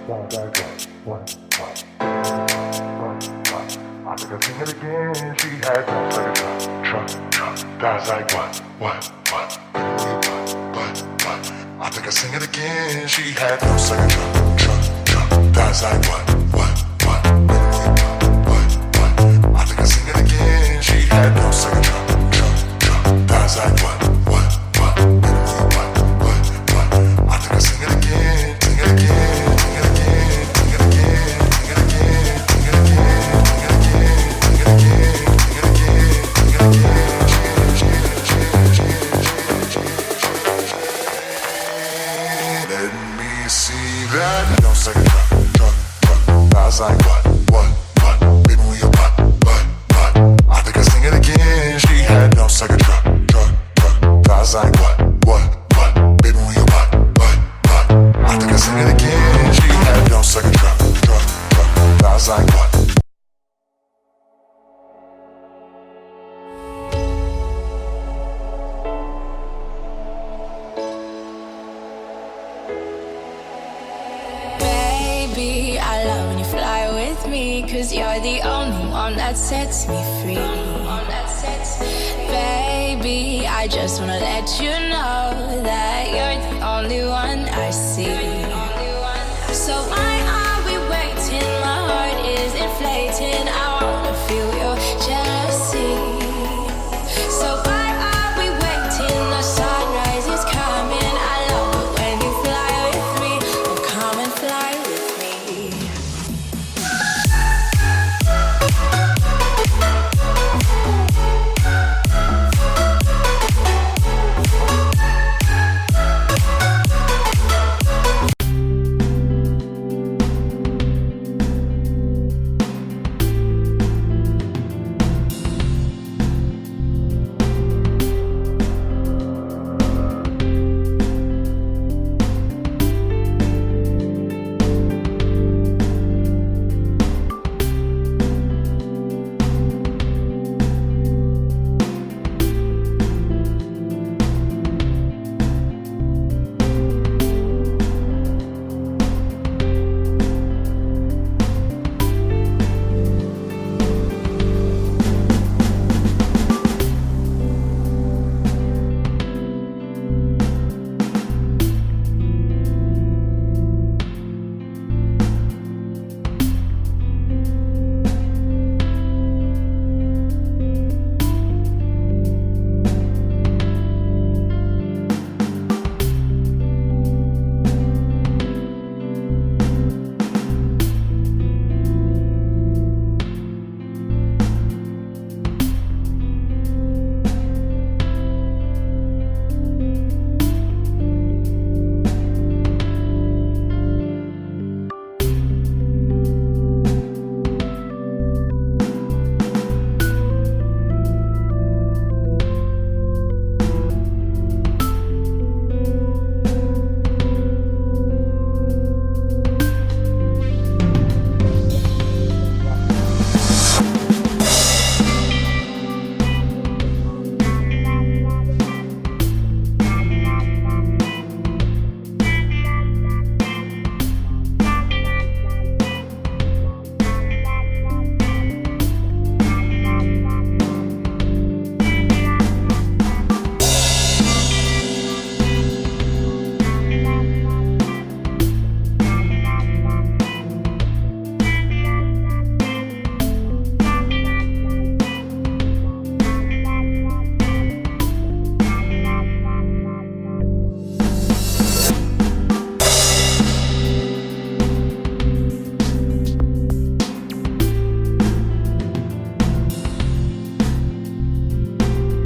Sounds like what? I think I sing it again. She had sounds like a truck. Sounds like what? I think I sing it again. She had no second truck. Sounds like what? I think I sing it again. She had no second truck. Sounds like what? I think I sing it again. Sing it again. Sing it again. Sing it again. Sing it again. Sing it again. Sing it again. Sing it again. Sing it again. Let me see that. No second truck. Sounds like what? Baby, move your butt. I think I sing it again. She had no second truck. Sounds like what? Baby, move your butt. I think I sing it again. She had no second truck. Sounds like what? Baby, I love when you fly with me, 'cause you're the only one that sets me free. Baby, I just wanna let you know that you're the only one I see.